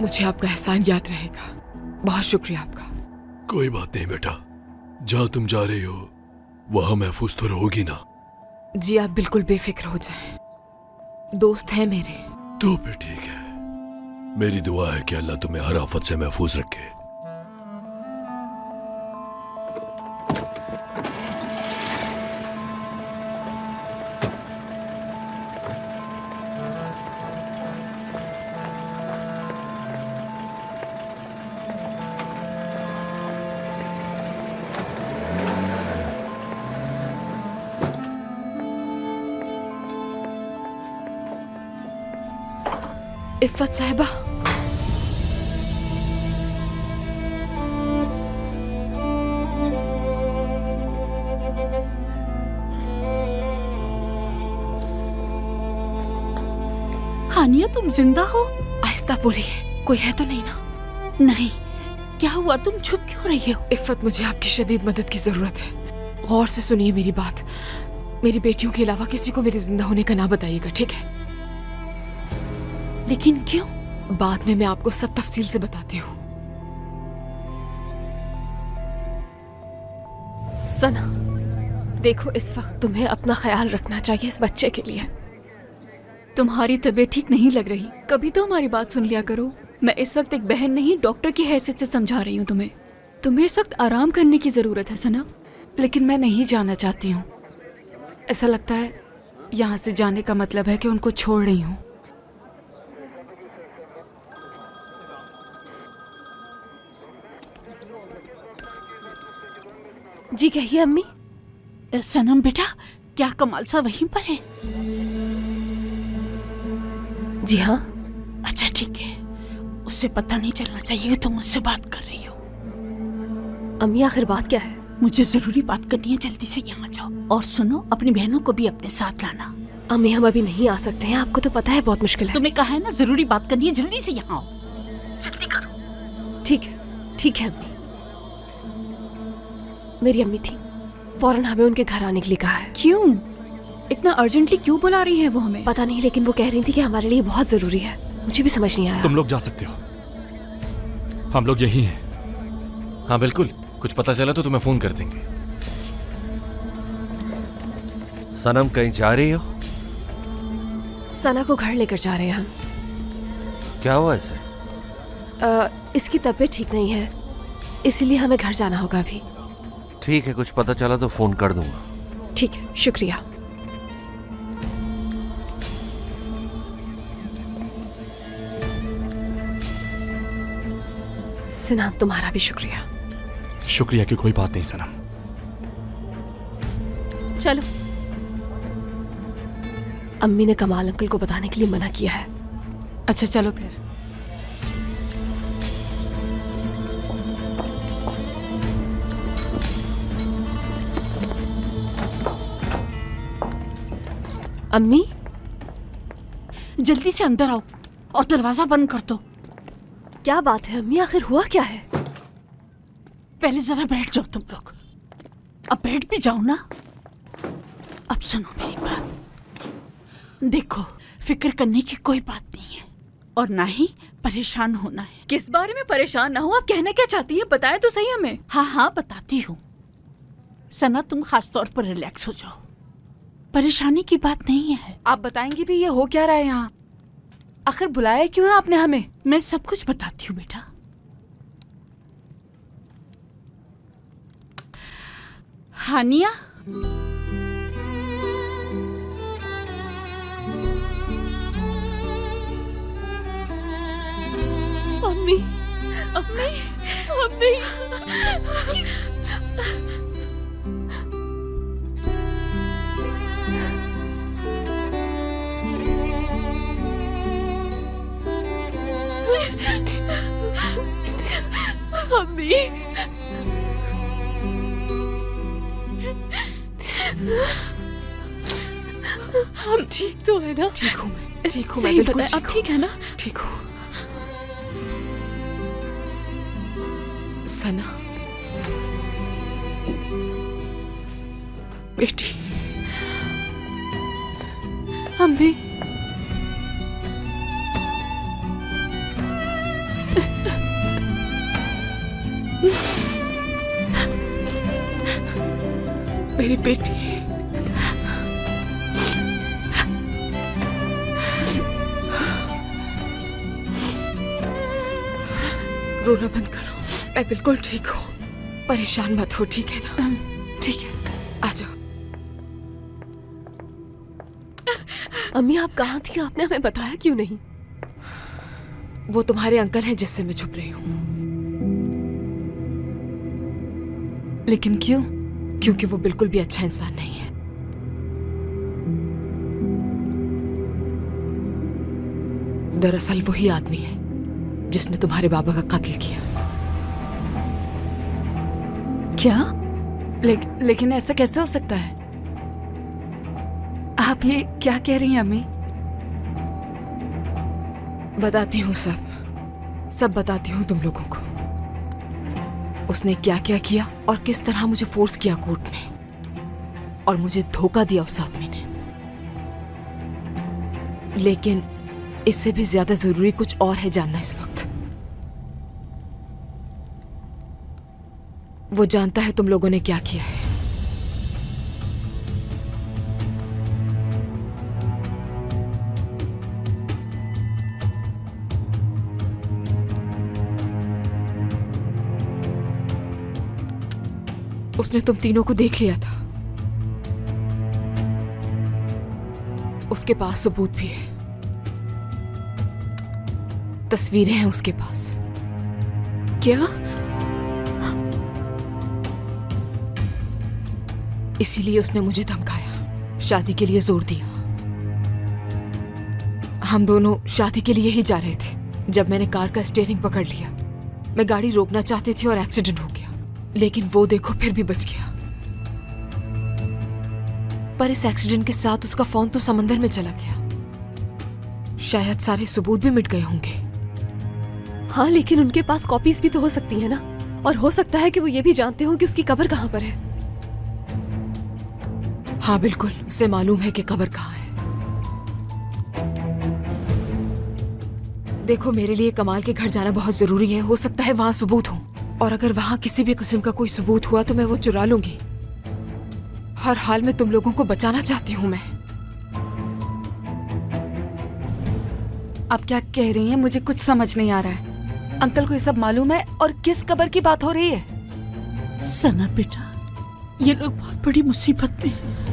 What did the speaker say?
मुझे आपका एहसान याद रहेगा। बहुत शुक्रिया आपका। कोई बात नहीं बेटा, जहाँ तुम जा रही हो वहां महफूज तो रहोगी ना? जी आप बिल्कुल बेफिक्र हो जाएं, दोस्त हैं मेरे। तो फिर ठीक है। मेरी दुआ है कि अल्लाह तुम्हें हर आफत से महफूज रखे। इफ़्फ़त साहिबा, हानिया तुम जिंदा हो? आहिस्ता बोलिए, कोई है तो नहीं ना? नहीं, क्या हुआ? तुम चुप क्यों रही हो? इफ़्फ़त, मुझे आपकी शदीद मदद की जरूरत है। गौर से सुनिए मेरी बात। मेरी बेटियों के अलावा किसी को मेरे जिंदा होने का ना बताइएगा, ठीक है? लेकिन क्यों? बाद में मैं आपको सब तफसील से बताती हूँ। सना, देखो इस वक्त तुम्हें अपना ख्याल रखना चाहिए इस बच्चे के लिए। तुम्हारी तबीयत ठीक नहीं लग रही, कभी तो हमारी बात सुन लिया करो। मैं इस वक्त एक बहन नहीं, डॉक्टर की हैसियत से समझा रही हूँ तुम्हें। तुम्हें इस वक्त आराम करने की जरूरत है सना। लेकिन मैं नहीं जाना चाहती हूँ। ऐसा लगता है यहाँ से जाने का मतलब है कि उनको छोड़ रही हूँ। जी कहिए अम्मी। सनम बेटा, क्या कमाल सा वहीं पर है? जी हाँ। अच्छा ठीक है, उसे पता नहीं चलना चाहिए कि तुम मुझसे बात कर रही हो। अम्मी आखिर बात क्या है? मुझे जरूरी बात करनी है, जल्दी से यहाँ जाओ। और सुनो, अपनी बहनों को भी अपने साथ लाना। अम्मी हम अभी नहीं आ सकते हैं, आपको तो पता है बहुत मुश्किल है। तुम्हें कहा है ना जरूरी बात करनी है, जल्दी से यहाँ आओ। जल्दी करो। ठीक है अम्मी। मेरी अम्मी थी, फौरन हमें उनके घर आने के लिए कहा है। क्यों? इतना अर्जेंटली क्यों बुला रही है वो हमें? पता नहीं, लेकिन वो कह रही थी कि हमारे लिए बहुत जरूरी है। मुझे भी समझ नहीं आया। तुम लोग जा सकते हो, हम लोग यही हैं। हाँ बिल्कुल, कुछ पता चला तो तुम्हें फोन कर देंगे। सनम कहीं जा रही हो? सना को घर लेकर जा रहे हैं हम। क्या हुआ इसे? इसकी तबीयत ठीक नहीं है, इसीलिए हमें घर जाना होगा अभी। ठीक है, कुछ पता चला तो फोन कर दूंगा। ठीक है, शुक्रिया। सना, तुम्हारा भी शुक्रिया। शुक्रिया की कोई बात नहीं सनम। चलो। अम्मी ने कमाल अंकल को बताने के लिए मना किया है। अच्छा चलो फिर। अम्मी, जल्दी से अंदर आओ और दरवाजा बंद कर दो। क्या बात है अम्मी, आखिर हुआ क्या है? पहले जरा बैठ जाओ तुम लोग। अब बैठ भी जाओ ना। अब सुनो मेरी बात। देखो, फिक्र करने की कोई बात नहीं है और ना ही परेशान होना है। किस बारे में परेशान ना हो? आप कहना क्या चाहती हैं? बताएं तो सही हमें। हाँ बताती हूँ। सना, तुम खास तौर पर रिलैक्स हो जाओ, परेशानी की बात नहीं है। आप बताएंगी भी ये हो क्या रहा है यहाँ? आखिर बुलाया क्यों है आपने हमें? मैं सब कुछ बताती हूँ बेटा। हानिया, अम्मी, अम्मी, अम्मी। अम्मी, हम ठीक तो है ना? ठीक हूँ मैं, ठीक हूँ मैं, सही बिल्कुल बताएं, आप ठीक ठीक है ना? ठीक हूँ। सना बेटी, अम्मी, मेरी बेटी। रोना बंद करो, मैं बिल्कुल ठीक हूँ। परेशान मत हो, ठीक है ना? ठीक है। आ जाओ। अम्मी आप कहाँ थी? आपने हमें बताया क्यों नहीं? वो तुम्हारे अंकल हैं जिससे मैं छुप रही हूँ। लेकिन क्यों? क्योंकि वो बिल्कुल भी अच्छा इंसान नहीं है। दरअसल वही आदमी है जिसने तुम्हारे बाबा का कत्ल किया। क्या? लेकिन ऐसा कैसे हो सकता है? आप ये क्या कह रही हैं अम्मी? बताती हूँ, सब बताती हूँ तुम लोगों को। उसने क्या क्या किया और किस तरह मुझे फोर्स किया कोर्ट ने, और मुझे धोखा दिया उस आदमी ने। लेकिन इससे भी ज्यादा जरूरी कुछ और है जानना इस वक्त। वो जानता है तुम लोगों ने क्या किया है। उसने तुम तीनों को देख लिया था। उसके पास सबूत भी है, तस्वीरें हैं उसके पास। क्या? इसीलिए उसने मुझे धमकाया, शादी के लिए जोर दिया। हम दोनों शादी के लिए ही जा रहे थे जब मैंने कार का स्टीयरिंग पकड़ लिया। मैं गाड़ी रोकना चाहती थी और एक्सीडेंट हो गया, लेकिन वो देखो फिर भी बच गया। पर इस एक्सीडेंट के साथ उसका फोन तो समंदर में चला गया। शायद सारे सबूत भी मिट गए होंगे। हाँ, लेकिन उनके पास कॉपीज भी तो हो सकती है ना, और हो सकता है कि वो ये भी जानते हो कि उसकी कब्र कहाँ पर है। हाँ बिल्कुल, उसे मालूम है कि कब्र कहाँ है। देखो, मेरे लिए कमाल के घर जाना बहुत जरूरी है। हो सकता है वहां सबूत हो, और अगर वहां किसी भी किस्म का कोई सबूत हुआ तो मैं वो चुरा लूंगी। हर हाल में तुम लोगों को बचाना चाहती हूँ मैं। आप क्या कह रही हैं? मुझे कुछ समझ नहीं आ रहा है। अंकल को ये सब मालूम है, और किस कब्र की बात हो रही है? सना बेटा, ये लोग बहुत बड़ी मुसीबत में हैं।